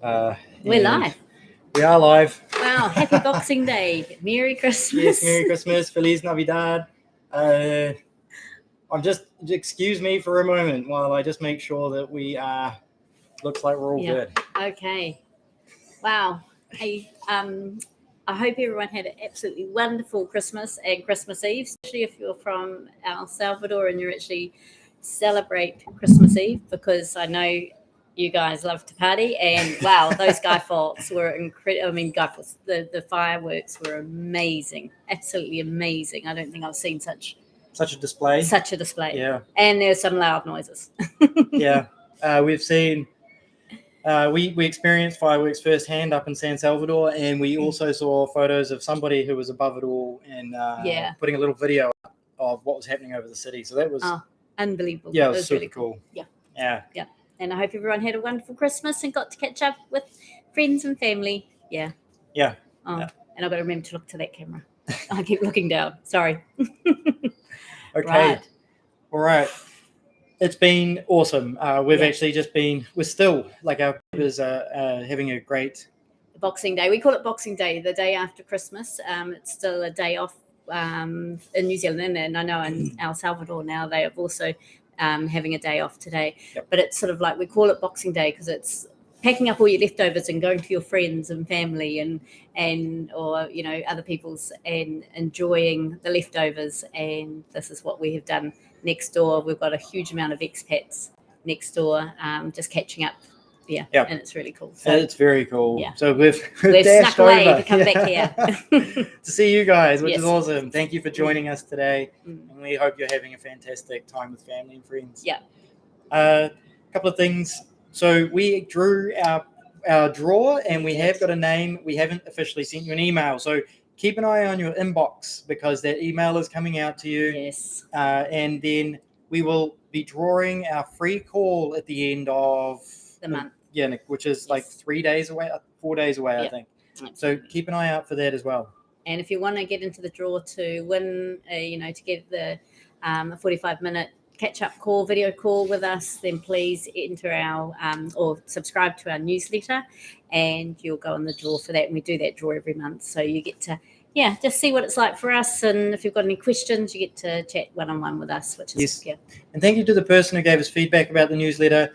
We're live. We are live. Wow, happy Boxing Day. Merry Christmas. Yes, Merry Christmas. Feliz Navidad. Excuse me for a moment while I just make sure that we looks like we're all good. Okay. Wow. Hey, I hope everyone had an absolutely wonderful Christmas and Christmas Eve, especially if you're from El Salvador and you actually celebrate Christmas Eve, because I know you guys love to party, and wow, those skyfalls were incredible. I mean, the fireworks were amazing, absolutely amazing. I don't think I've seen such a display. Yeah, and there's some loud noises. Yeah, we've seen. We experienced fireworks firsthand up in San Salvador, and we also saw photos of somebody who was above it all and putting a little video up of what was happening over the city. So that was unbelievable. Yeah, it was super really cool. Yeah. And I hope everyone had a wonderful Christmas and got to catch up with friends and family. Yeah. And I've got to remember to look to that camera. I keep looking down. Sorry. Okay. Right. All right. It's been awesome. We're still, like, our members are having a great Boxing Day. We call it Boxing Day, the day after Christmas. It's still a day off in New Zealand, and I know in El Salvador now they have also having a day off today. Yep. But it's sort of like we call it Boxing Day because it's packing up all your leftovers and going to your friends and family and or other people's and enjoying the leftovers. And this is what we have done next door. We've got a huge amount of expats next door, just catching up. And it's really cool. So it's very cool. Yeah. So we've snuck away to come back here to see you guys, which is awesome. Thank you for joining us today, and we hope you're having a fantastic time with family and friends. Yeah. A couple of things. So we drew our draw, and we have got a name. We haven't officially sent you an email, so keep an eye on your inbox because that email is coming out to you. Yes. And then we will be drawing our free call at the end of the month. Yeah, Nick, which is like 4 days away, I think. So keep an eye out for that as well. And if you want to get into the draw to win, to get the 45-minute catch-up call, video call with us, then please enter our or subscribe to our newsletter, and you'll go on the draw for that. And we do that draw every month, so you get to just see what it's like for us. And if you've got any questions, you get to chat one-on-one with us, which is And thank you to the person who gave us feedback about the newsletter.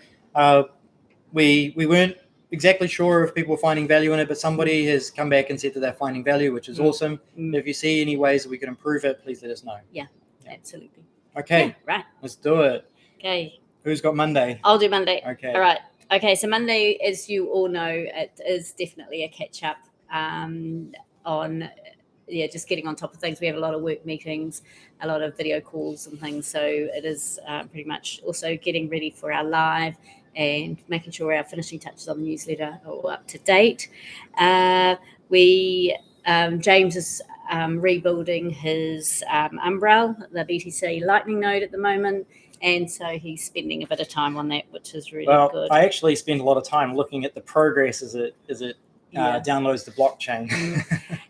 We weren't exactly sure if people were finding value in it, but somebody has come back and said that they're finding value, which is awesome. If you see any ways that we can improve it, please let us know. Yeah. Absolutely. Okay. Right. Let's do it. Okay. Who's got Monday? I'll do Monday. Okay. All right. Okay. So Monday, as you all know, it is definitely a catch up on just getting on top of things. We have a lot of work meetings, a lot of video calls and things. So it is pretty much also getting ready for our live and making sure our finishing touches on the newsletter are all up to date. James is rebuilding his umbrella, the BTC Lightning node at the moment. And so he's spending a bit of time on that, which is really good. I actually spend a lot of time looking at the progress as it downloads the blockchain.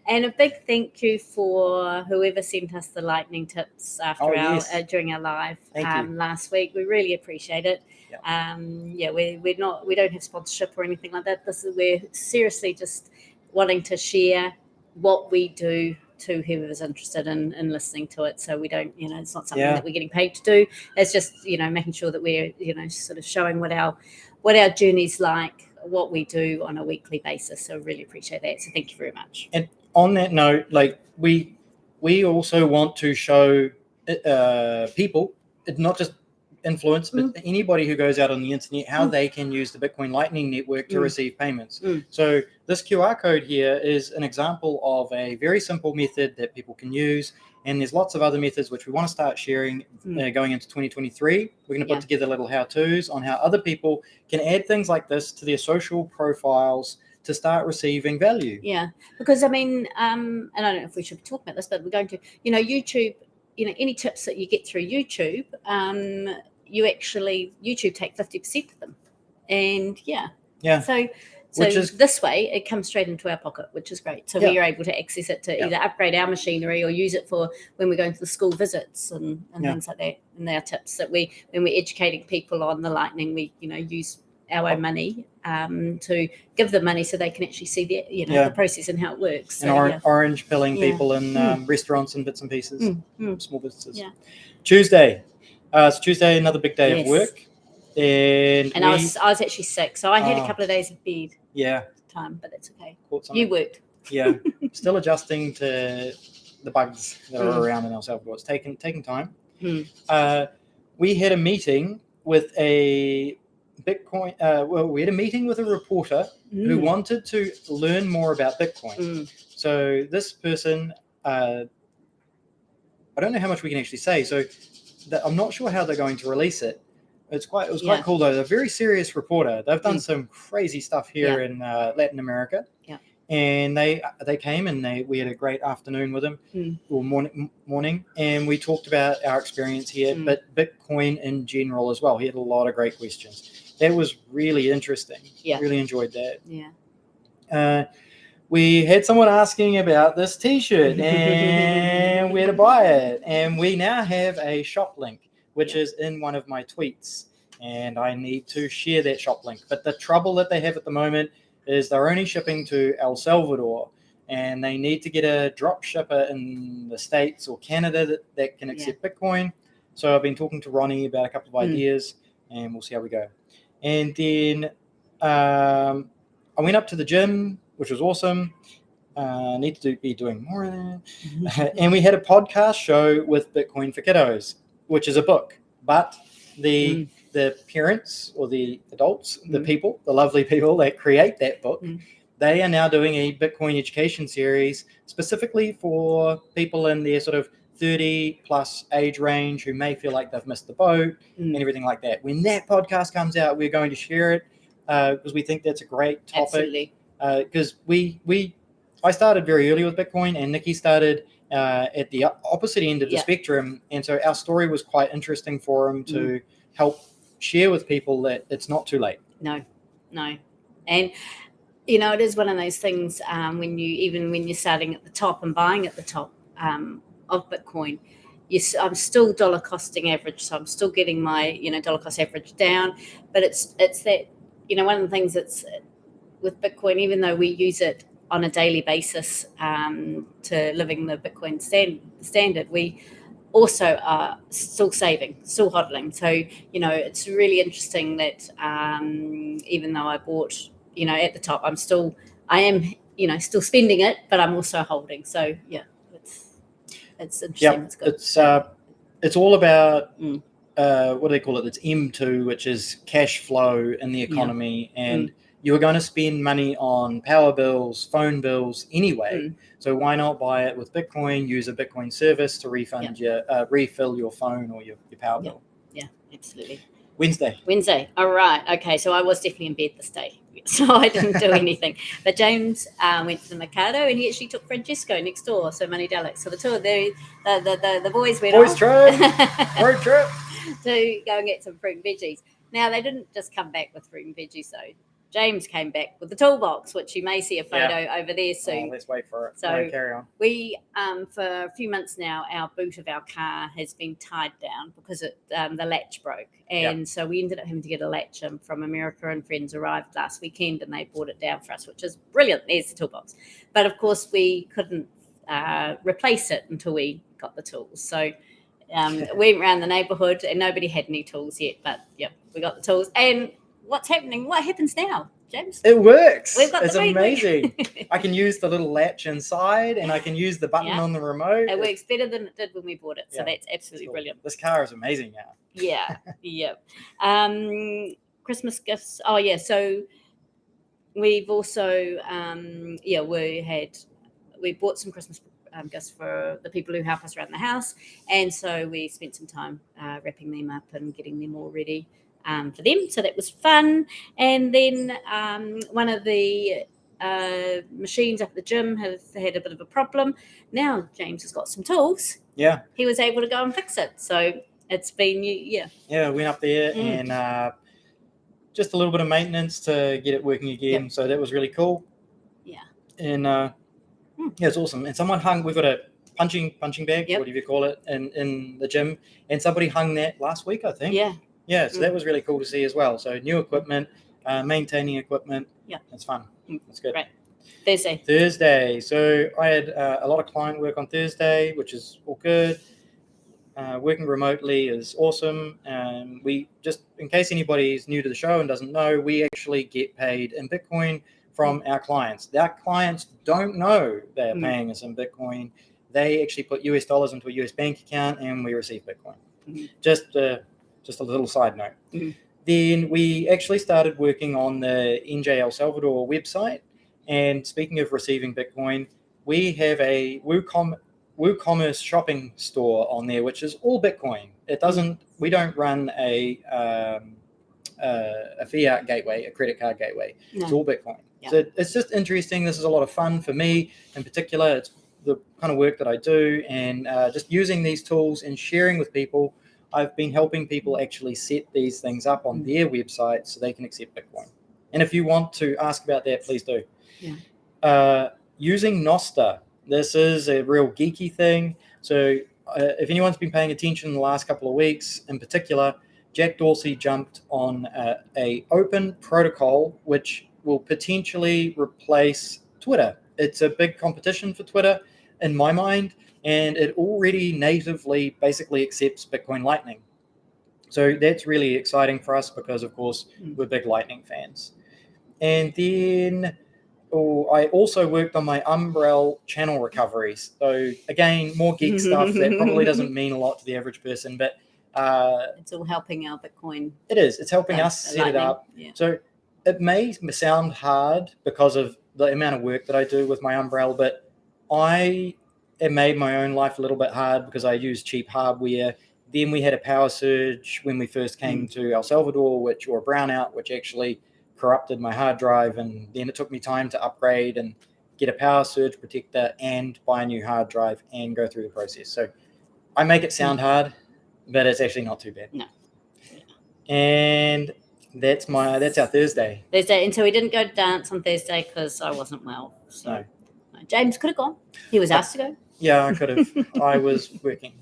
And a big thank you for whoever sent us the lightning tips after during our live last week. We really appreciate it. Yep. We don't have sponsorship or anything like that. We're seriously just wanting to share what we do to whoever's interested in listening to it. So we don't, it's not something that we're getting paid to do. It's just, making sure that we're, sort of showing what our journey's like, what we do on a weekly basis. So really appreciate that. So thank you very much. And on that note, like we also want to show people, not just influence, but anybody who goes out on the internet, how they can use the Bitcoin Lightning Network to receive payments. So this QR code here is an example of a very simple method that people can use. And there's lots of other methods which we want to start sharing going into 2023. We're going to put together little how-tos on how other people can add things like this to their social profiles to start receiving value. Yeah, because I mean, and I don't know if we should talk about this, but we're going to, YouTube, any tips that you get through YouTube, YouTube take 50% of them. And So this way, it comes straight into our pocket, which is great. So we are able to access it to either upgrade our machinery or use it for when we're going to the school visits and things like that. And there are tips that when we're educating people on the Lightning, we use our own money to give them money so they can actually see the process and how it works. And So, orange pilling people in restaurants and bits and pieces, small businesses. Yeah. Tuesday. It's Tuesday, another big day of work. And I was actually sick, so I had a couple of days of bed time, but that's okay. You worked. Yeah. Still adjusting to the bugs that are around in El Salvador. It's taking time. We had a meeting with a Bitcoin. We had a meeting with a reporter who wanted to learn more about Bitcoin. So this person, I don't know how much we can actually say. So I'm not sure how they're going to release it. It was quite cool though. They're a very serious reporter. They've done some crazy stuff here in Latin America. Yeah. And they came and we had a great afternoon with them, or morning, and we talked about our experience here, but Bitcoin in general as well. He had a lot of great questions. That was really interesting. Yeah, really enjoyed that. Yeah. We had someone asking about this T-shirt and where to buy it, and we now have a shop link, which is in one of my tweets, and I need to share that shop link. But the trouble that they have at the moment is they're only shipping to El Salvador, and they need to get a drop shipper in the States or Canada that can accept Bitcoin. So I've been talking to Ronnie about a couple of ideas, and we'll see how we go. And then I went up to the gym, which was awesome. Need to be doing more of that. And we had a podcast show with Bitcoin for Kiddos, which is a book, but the parents or the adults, the people, the lovely people that create that book, they are now doing a Bitcoin education series specifically for people in their sort of 30 plus age range who may feel like they've missed the boat and everything like that. When that podcast comes out, we're going to share it because we think that's a great topic. Because I started very early with Bitcoin, and Nicki started at the opposite end of the spectrum, and so our story was quite interesting for him to help share with people that it's not too late. No, and it is one of those things when you're starting at the top and buying at the top of Bitcoin. I'm still dollar costing average, so I'm still getting my dollar cost average down, but it's that one of the things that's with Bitcoin, even though we use it on a daily basis to living the Bitcoin standard, we also are still saving, still hodling. So, it's really interesting that even though I bought, at the top, I am still spending it, but I'm also holding. So, it's interesting. Yep. It's good. It's all about what do they call it? It's M2, which is cash flow in the economy, and you are going to spend money on power bills, phone bills anyway. So why not buy it with Bitcoin? Use a Bitcoin service to refill your phone or your power bill. Yeah, absolutely. Wednesday. All right. Okay. So I was definitely in bed this day, so I didn't do anything. But James went to the Mercado, and he actually took Francesco next door, so Money Dalek. So the two of the boys went off. Road trip. To go and get some fruit and veggies. Now they didn't just come back with fruit and veggies though. James came back with the toolbox, which you may see a photo over there soon. Let's wait for it. So carry on. We, for a few months now, our boot of our car has been tied down because the latch broke. And so we ended up having to get a latch from America, and friends arrived last weekend and they brought it down for us, which is brilliant. There's the toolbox. But of course, we couldn't replace it until we got the tools. So we went around the neighborhood and nobody had any tools yet. But we got the tools. And what's happening? What happens now, James? It works. We've got it's amazing. I can use the little latch inside, and I can use the button on the remote. It works better than it did when we bought it. So that's absolutely brilliant. This car is amazing now. Yeah. Christmas gifts. Oh yeah. So we've also we bought some Christmas gifts for the people who help us around the house, and so we spent some time wrapping them up and getting them all ready for them. So that was fun. And then one of the machines up at the gym has had a bit of a problem. Now James has got some tools. Yeah. He was able to go and fix it. So it's been, Yeah, went up there and just a little bit of maintenance to get it working again. Yep. So that was really cool. Yeah. And it's awesome. And someone we've got a punching bag, whatever you call it, in the gym. And somebody hung that last week, I think. Yeah, so that was really cool to see as well. So new equipment, maintaining equipment. Yeah. It's fun. It's good. Great. Thursday. So I had a lot of client work on Thursday, which is all good. Working remotely is awesome. And we just, in case anybody's new to the show and doesn't know, we actually get paid in Bitcoin from our clients. Our clients don't know they're paying us in Bitcoin. They actually put US dollars into a US bank account and we receive Bitcoin. Just a little side note. Then we actually started working on the njelsalvador website. And speaking of receiving Bitcoin, we have a WooCommerce shopping store on there, which is all Bitcoin. It doesn't. We don't run a fiat gateway, a credit card gateway. No. It's all Bitcoin. Yeah. So it's just interesting. This is a lot of fun for me in particular. It's the kind of work that I do, and just using these tools and sharing with people. I've been helping people actually set these things up on their website so they can accept Bitcoin. And if you want to ask about that, please do. Yeah. Using Nostr. This is a real geeky thing. So if anyone's been paying attention in the last couple of weeks, in particular, Jack Dorsey jumped on a open protocol which will potentially replace Twitter. It's a big competition for Twitter in my mind, and it already natively basically accepts Bitcoin Lightning. So that's really exciting for us because, of course, we're big Lightning fans. And then I also worked on my Umbrel channel recoveries. So again, more geek stuff that probably doesn't mean a lot to the average person, but it's all helping our Bitcoin. It is. It's helping us set Lightning. It up. Yeah. So it may sound hard because of the amount of work that I do with my Umbrel, but I made my own life a little bit hard because I use cheap hardware. Then we had a power surge when we first came to El Salvador, or a brownout, which actually corrupted my hard drive, and then it took me time to upgrade and get a power surge protector and buy a new hard drive and go through the process. So I make it sound hard, but it's actually not too bad. No. Yeah. And that's our Thursday. And so we didn't go to dance on Thursday because I wasn't well. So no. James could have gone. He was asked to go. Yeah, I could have. I was working.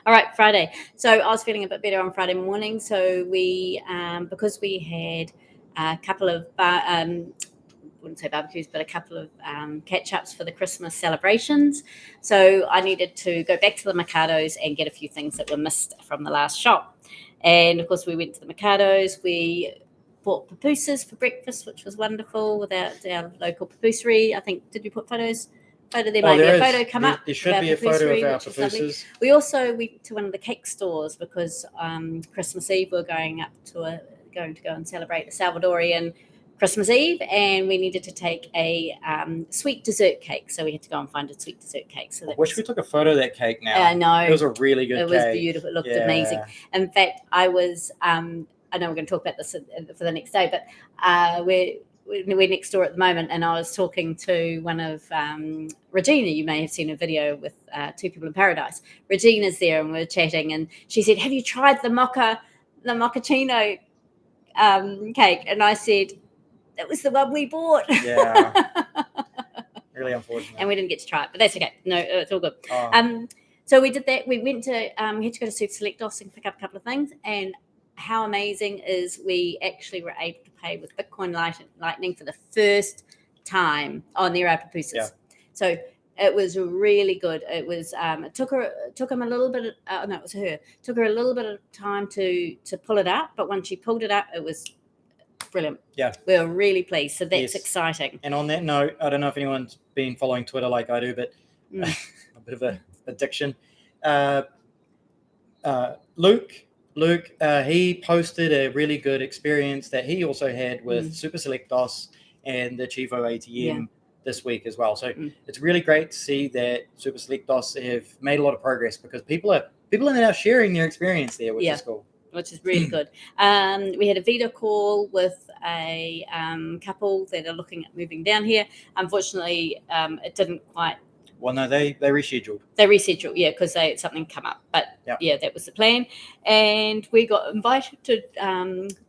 All right, Friday. So I was feeling a bit better on Friday morning. So we, because we had a couple of, wouldn't say barbecues, but a couple of catch-ups for the Christmas celebrations. So I needed to go back to the Mercados and get a few things that were missed from the last shop. And, of course, we went to the Mercados. We bought pupusas for breakfast, which was wonderful, with our local pupusery. I think, did we put photos? There might be a photo come up. There should be a photo of our pupusas. We also went to one of the cake stores because Christmas Eve we're going to go and celebrate a Salvadorian Christmas Eve, and we needed to take a sweet dessert cake, so we had to go and find a sweet dessert cake. So I wish we took a photo of that cake now. I know. It was a really good cake. It was beautiful. It looked amazing. In fact, I was, I know we're going to talk about this for the next day, but we're next door at the moment, and I was talking to one of Regina. You may have seen a video with Two People in Paradise. Regina's there, and we're chatting, and she said, "Have you tried the mochaccino cake?" And I said, "That was the one we bought." Yeah, really unfortunate. And we didn't get to try it, but that's okay. No, it's all good. Oh. So we did that. We went to we had to go to Super Selectos and pick up a couple of things, and how amazing is we actually were able to pay with Bitcoin Lightning for the first time on their pupusas. Yeah. So it was really good. It was it took him a little bit. No, it was her. Took her a little bit of time to pull it up, but when she pulled it up, it was brilliant. Yeah, we were really pleased. So that's exciting. And on that note, I don't know if anyone's been following Twitter like I do, but a bit of an addiction. Luke, he posted a really good experience that he also had with Super Selectos and the Chivo ATM this week as well. So it's really great to see that Super Selectos have made a lot of progress because people are now sharing their experience there, which is cool. Which is really good. We had a video call with a couple that are looking at moving down here. Unfortunately, it didn't quite. Well, no, they rescheduled. They rescheduled, because they had something come up. But that was the plan. And we got invited to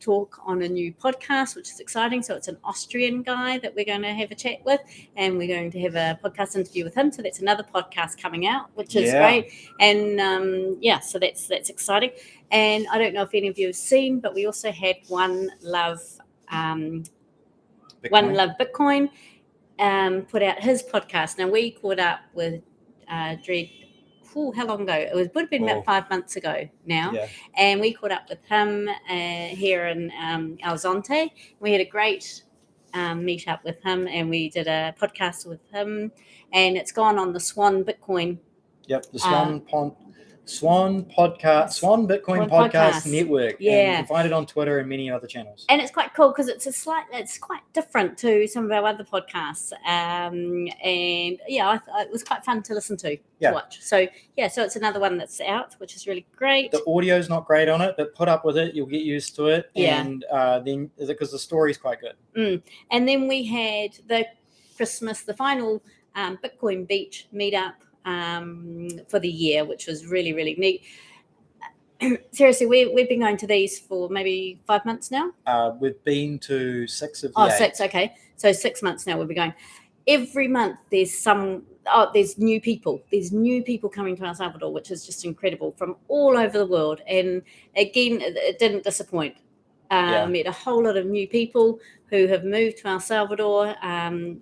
talk on a new podcast, which is exciting. So it's an Austrian guy that we're going to have a chat with, and we're going to have a podcast interview with him. So that's another podcast coming out, which is great. And so that's exciting. And I don't know if any of you have seen, but we also had One Love One Love Bitcoin, put out his podcast. Now we caught up with Dred. How long ago? It would have been about 5 months ago now. Yeah. And we caught up with him here in El Zonte. We had a great meet up with him, and we did a podcast with him, and it's gone on the Swan Bitcoin. Yep, the Swan Bitcoin Podcast Network. Yeah, and you can find it on Twitter and many other channels. And it's quite cool because it's quite different to some of our other podcasts. And yeah, it was quite fun to listen to watch. So it's another one that's out, which is really great. The audio's not great on it, but put up with it. You'll get used to it. Yeah. And then because the story's quite good. And then we had the final Bitcoin Beach meetup for the year, which was really, really neat. Seriously, we've been going to these for maybe 5 months now. We've been to 6 of the 8. 6, okay. So 6 months now we'll be going. Every month there's new people. There's new people coming to El Salvador, which is just incredible, from all over the world. And again, it didn't disappoint. Met a whole lot of new people who have moved to El Salvador. Met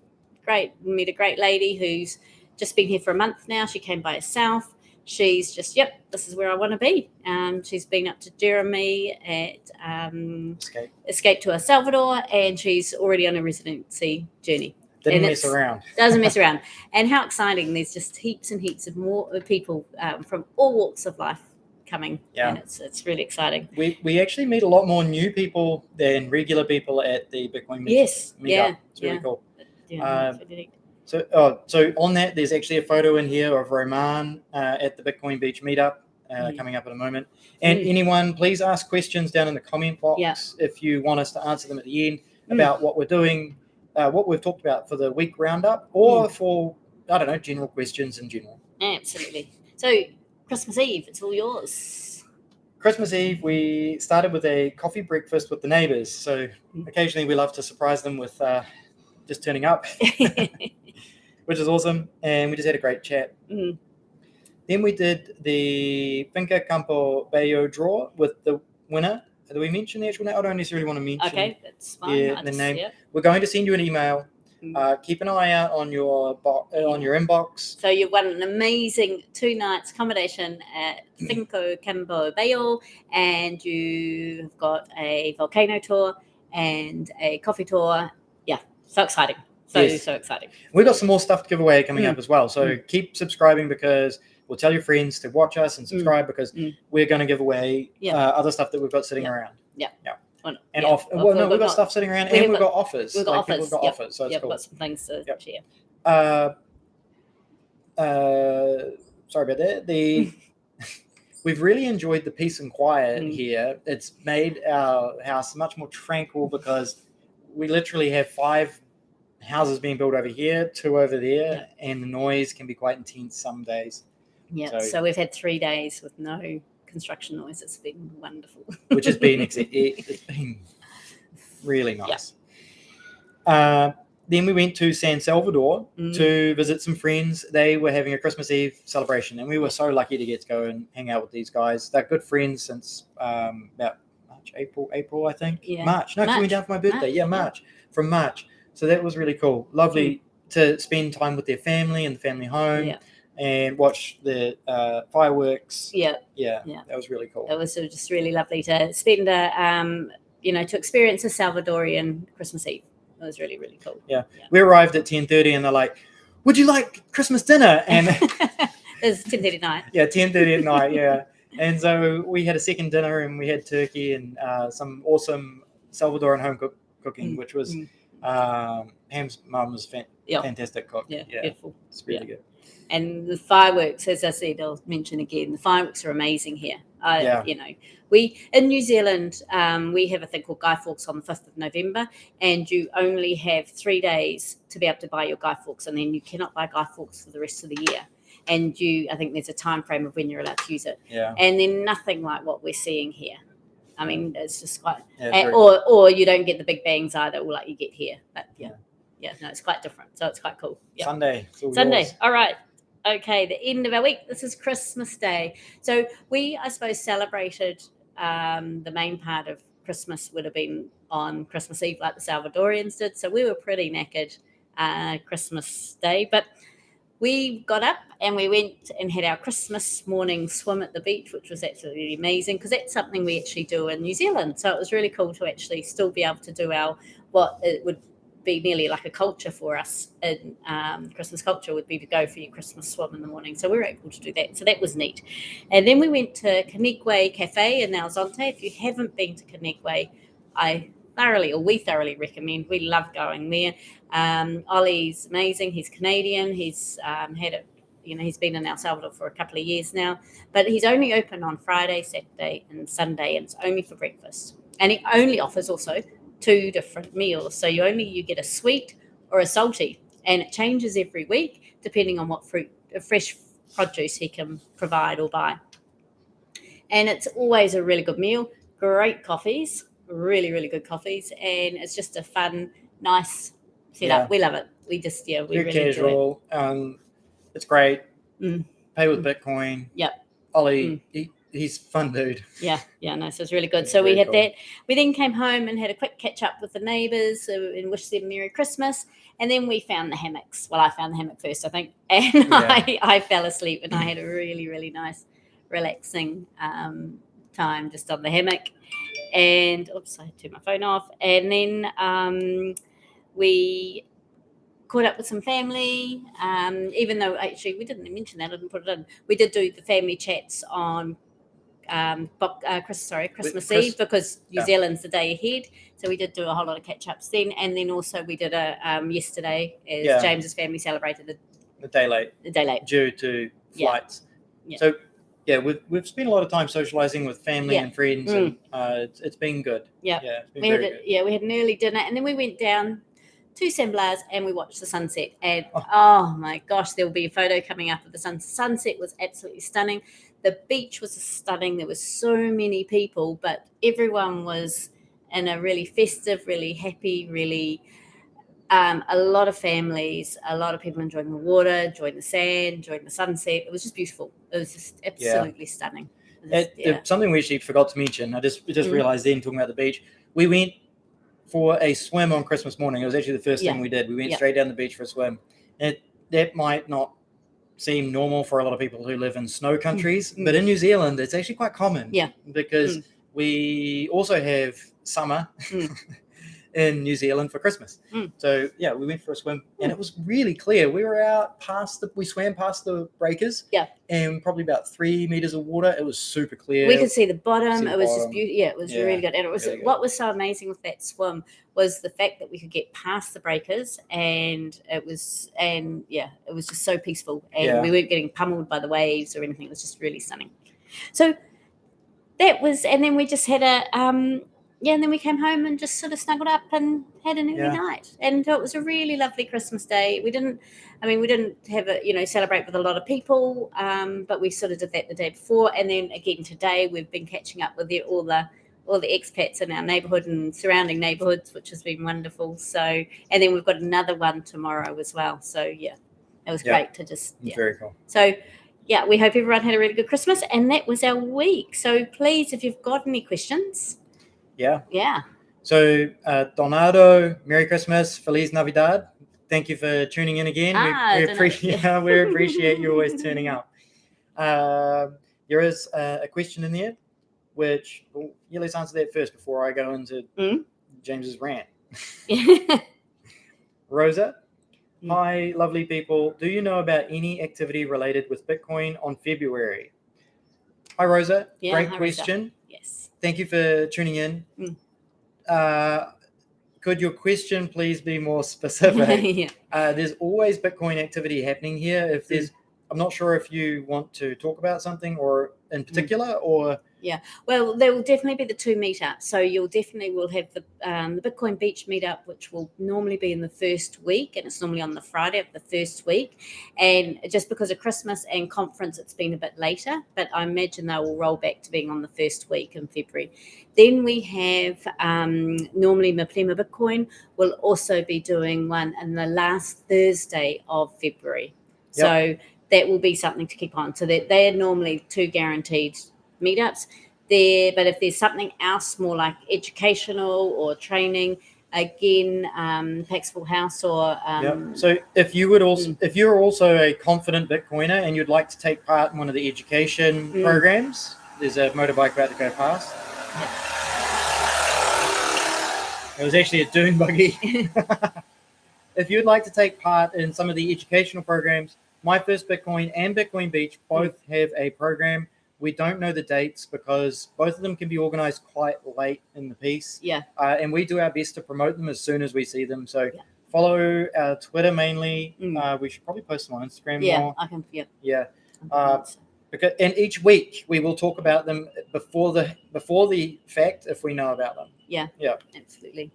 a great lady who's just been here for a month now. She came by herself. She's just, this is where I want to be. She's been up to Jeremy at Escape to El Salvador, and she's already on a residency journey. Doesn't mess around. And how exciting. There's just heaps and heaps of more people from all walks of life coming. Yeah. And it's really exciting. We actually meet a lot more new people than regular people at the Bitcoin meetup. Yes. It's really cool. Yeah, it's really neat. So on that, there's actually a photo in here of Roman at the Bitcoin Beach meetup coming up in a moment. And anyone, please ask questions down in the comment box if you want us to answer them at the end about what we're doing, what we've talked about for the week roundup, or for, I don't know, general questions in general. Absolutely. So Christmas Eve, it's all yours. Christmas Eve, we started with a coffee breakfast with the neighbors. So occasionally we love to surprise them with just turning up. Which is awesome, and we just had a great chat. Then we did the Finca Campo Bello draw with the winner. Do we mention the actual name? I don't necessarily want to mention. Okay, that's fine. Yeah, the name. Yeah. We're going to send you an email. Keep an eye out on your inbox. So you've won an amazing 2 nights accommodation at Finca Campo Bello, and you've got a volcano tour and a coffee tour. Yeah, so exciting. So exciting. We've got some more stuff to give away coming up as well. So keep subscribing, because we'll tell your friends to watch us and subscribe, because we're going to give away other stuff that we've got sitting around. Yeah. We've got stuff sitting around, and we've got offers. We've got offers. So it's cool. We've got some things to share. Sorry about that. We've really enjoyed the peace and quiet here. It's made our house much more tranquil, because we literally have 5 houses being built over here, 2 over there, and the noise can be quite intense some days. Yeah, so we've had 3 days with no construction noise. It's been wonderful. Which has been it's been really nice. Then we went to San Salvador to visit some friends. They were having a Christmas Eve celebration, and we were so lucky to get to go and hang out with these guys. They're good friends since about April, I think. Yeah. March. No, coming down for my birthday. March. From March. So that was really cool. Lovely to spend time with their family in the family home and watch the fireworks. Yeah, that was really cool. It was just really lovely to spend to experience a Salvadorian Christmas Eve. It was really, really cool. Yeah. We arrived at 10:30, and they're like, "Would you like Christmas dinner?" And it was 10:30 at night. Yeah, 10:30 at night. Yeah. And so we had a second dinner, and we had turkey and some awesome Salvadoran home cooking, which was Pam's mum was fantastic cook. Yeah, beautiful. It's really good. And the fireworks, as I said, I'll mention again, the fireworks are amazing here. We in New Zealand, we have a thing called Guy Fawkes on the 5th of November, and you only have 3 days to be able to buy your Guy Fawkes, and then you cannot buy Guy Fawkes for the rest of the year. And I think there's a time frame of when you're allowed to use it. Yeah. And then nothing like what we're seeing here. I mean, it's just quite, cool. or you don't get the big bangs either, or like you get here. But no, it's quite different. So it's quite cool. Yeah. Sunday. Yours. All right. Okay, the end of our week. This is Christmas Day. So we, I suppose, celebrated the main part of Christmas would have been on Christmas Eve like the Salvadorians did. So we were pretty knackered Christmas Day. But we got up and we went and had our Christmas morning swim at the beach, which was absolutely amazing because that's something we actually do in New Zealand. So it was really cool to actually still be able to do what it would be nearly like a culture for us in Christmas culture would be to go for your Christmas swim in the morning. So we were able to do that. So that was neat. And then we went to Kanigwe Cafe in Alzonte. If you haven't been to Kanigwe, we thoroughly recommend. We love going there. Ollie's amazing. He's Canadian. He's he's been in El Salvador for a couple of years now, but he's only open on Friday, Saturday, and Sunday, and it's only for breakfast. And he only offers also 2 different meals. So you get a sweet or a salty, and it changes every week depending on what fresh produce he can provide or buy. And it's always a really good meal. Great coffees, really, really good coffees, and it's just a fun, nice setup. We love it. We just we very really casual. It's great. Pay with Bitcoin. Yep. Ollie, he's fun dude. Yeah, no, so it's really good. So we had that. We then came home and had a quick catch up with the neighbours and wished them Merry Christmas. And then we found the hammocks. Well, I found the hammock first, I think, and I fell asleep and I had a really, really nice, relaxing time just on the hammock. And I turned my phone off. And then we caught up with some family, even though actually we didn't mention that, I didn't put it in. We did do the family chats on Christmas Eve because New Zealand's the day ahead. So we did do a whole lot of catch-ups then. And then also we did yesterday as James's family celebrated the day late. Due to flights. Yeah. So, we've spent a lot of time socializing with family and friends, and it's been good. Yeah, it's been very good. We had an early dinner, and then we went down to San Blas and we watched the sunset. And oh my gosh, there will be a photo coming up of the sunset. Was absolutely stunning. The beach was stunning. There were so many people, but everyone was in a really festive, really happy, really a lot of families, a lot of people enjoying the water, enjoying the sand, enjoying the sunset. It was just beautiful. It was just absolutely stunning. Something we actually forgot to mention, I just realized then, talking about the beach, we went for a swim on Christmas morning. It was actually the first thing we did. We went straight down the beach for a swim. And that might not seem normal for a lot of people who live in snow countries, but in New Zealand, it's actually quite common. Yeah. Because we also have summer in New Zealand for Christmas. So we went for a swim and it was really clear. We were out we swam past the breakers and probably about 3 meters of water. It was super clear. We could see the bottom. It was just beautiful. Yeah, it was really good. And it was really what was so amazing with that swim was the fact that we could get past the breakers and it was just so peaceful and we weren't getting pummeled by the waves or anything. It was just really stunning. So that was, and then we just had and then we came home and just sort of snuggled up and had an early night. And it was a really lovely Christmas day. We didn't have celebrate with a lot of people, but we sort of did that the day before. And then again today, we've been catching up with all the expats in our neighbourhood and surrounding neighbourhoods, which has been wonderful. So, and then we've got another one tomorrow as well. So, it was great to just. Very cool. So, we hope everyone had a really good Christmas. And that was our week. So please, if you've got any questions. Yeah. So, Donado, Merry Christmas, Feliz Navidad. Thank you for tuning in again. We appreciate you always turning up. There is a question in there, which let's answer that first before I go into James's rant. Rosa, hi, lovely people. Do you know about any activity related with Bitcoin on February? Hi, Rosa. Great question. Rosa. Yes. Thank you for tuning in. Could your question please be more specific? There's always Bitcoin activity happening here. I'm not sure if you want to talk about something or in particular or. Yeah, well, there will definitely be the 2 meetups. So will have the Bitcoin Beach meetup, which will normally be in the first week, and it's normally on the Friday of the first week. And just because of Christmas and conference, it's been a bit later, but I imagine they will roll back to being on the first week in February. Then we have normally Maplema Bitcoin will also be doing one on the last Thursday of February. Yep. So that will be something to keep on. So that they are normally 2 guaranteed meetups. there. But if there's something else more like educational or training, again, Paxful House or So if you're also a confident Bitcoiner and you'd like to take part in one of the education programs, there's a motorbike about to go past. It was actually a dune buggy. If you'd like to take part in some of the educational programs, My First Bitcoin and Bitcoin Beach both have a program. We don't know the dates because both of them can be organized quite late in the piece. Yeah. And we do our best to promote them as soon as we see them. So follow our Twitter mainly. We should probably post them on Instagram more. I can. Yeah. Because each week we will talk about them before the fact if we know about them. Yeah. Yeah. Absolutely.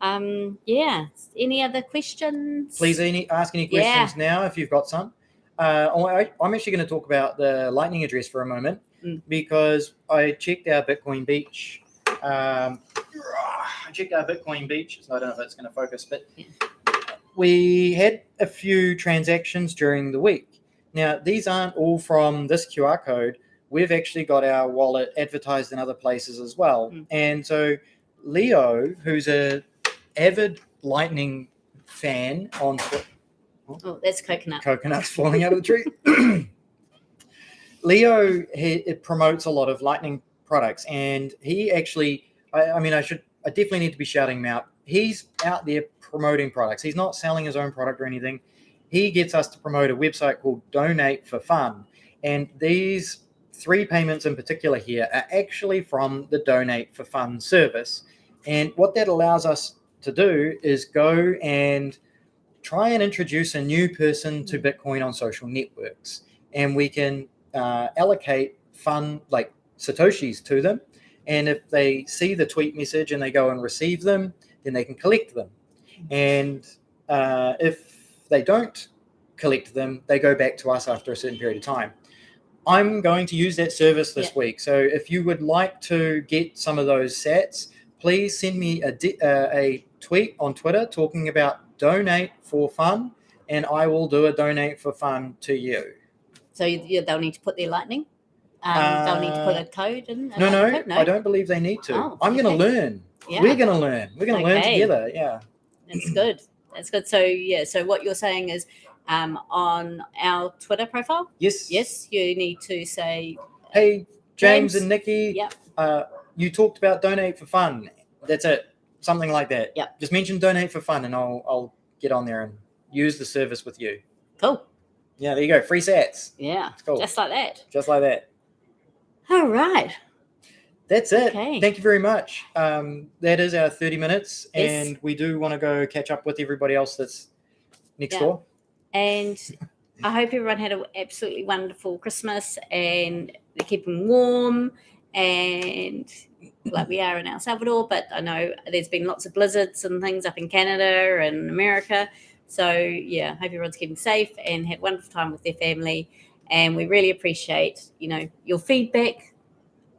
Any other questions? Please ask any questions now if you've got some. I'm actually going to talk about the Lightning address for a moment because I checked our Bitcoin Beach. I don't know if it's going to focus, but we had a few transactions during the week. Now, these aren't all from this QR code. We've actually got our wallet advertised in other places as well. And so Leo, who's a avid Lightning fan on Twitter. Oh, that's coconut. Coconuts falling out of the tree. Leo it promotes a lot of Lightning products, and he actually, I definitely need to be shouting him out. He's out there promoting products. He's not selling his own product or anything. He gets us to promote a website called Donate for Fun, and these 3 payments in particular here are actually from the Donate for Fun service. And what that allows us to do is go and try and introduce a new person to Bitcoin on social networks. And we can allocate fun, like Satoshis, to them. And if they see the tweet message and they go and receive them, then they can collect them. And if they don't collect them, they go back to us after a certain period of time. I'm going to use that service this week. So if you would like to get some of those sats, please send me a tweet on Twitter talking about Donate for Fun, and I will do a Donate for Fun to you. So they'll need to put their Lightning? They'll need to put a code in? No, I don't believe they need to. I'm going to learn. Yeah. We're going to learn. We're going to learn together. Yeah. That's good. That's good. So what you're saying is on our Twitter profile? Yes, you need to say... Hey, James and Nicki. Yep. You talked about Donate for Fun. That's it. Something like that. Yep. Just mention Donate for Fun and I'll get on there and use the service with you. Cool. Yeah, there you go. Free sats. Yeah. It's cool. Just like that. Just like that. All right. That's it. Okay. Thank you very much. That is our 30 minutes. Yes. And we do want to go catch up with everybody else that's next door. And I hope everyone had an absolutely wonderful Christmas and they're keeping warm and like we are in El Salvador, but I know there's been lots of blizzards and things up in Canada and America. So, hope everyone's keeping safe and had a wonderful time with their family. And we really appreciate, your feedback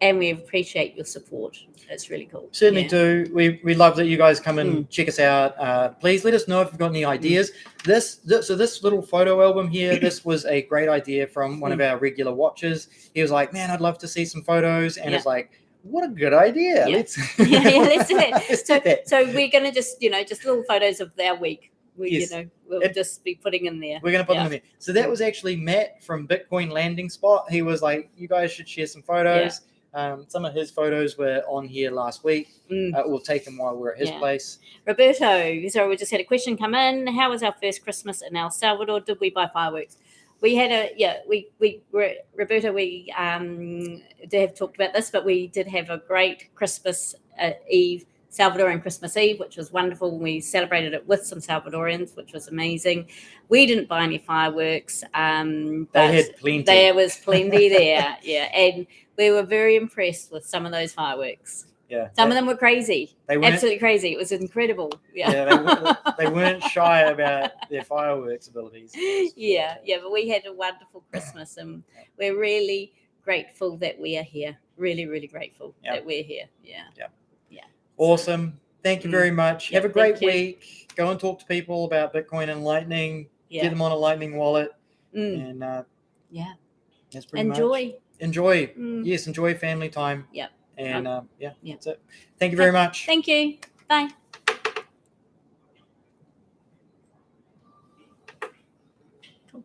and we appreciate your support. It's really cool. Certainly do. We love that you guys come and check us out. Please let us know if you've got any ideas. This little photo album here, this was a great idea from one of our regular watchers. He was like, man, I'd love to see some photos. And it's like, what a good idea. Yeah. Let's do that. So we're going to just little photos of our week. We'll just be putting in there. We're going to put them in there. So that was actually Matt from Bitcoin Landing Spot. He was like, you guys should share some photos. Some of his photos were on here last week. We'll take them while we're at his place. Roberto, so we just had a question come in. How was our first Christmas in El Salvador? Did we buy fireworks? We had Roberto, we did have talked about this, but we did have a great Christmas Eve, Salvadoran Christmas Eve, which was wonderful. We celebrated it with some Salvadorians, which was amazing. We didn't buy any fireworks, but they had plenty. There was plenty there, and we were very impressed with some of those fireworks. Yeah, some of them were crazy. They weren't absolutely crazy. It was incredible. They weren't shy about their fireworks abilities. But we had a wonderful Christmas, and we're really grateful that we are here. Really, really grateful that we're here. Yeah. Awesome. Thank you very much. Have a great week. Go and talk to people about Bitcoin and Lightning. Get them on a Lightning wallet. And that's pretty much. enjoy. Mm. Yes, enjoy family time. Yep. And yeah, Yep. that's it. Thank you very much. Thank you. Bye.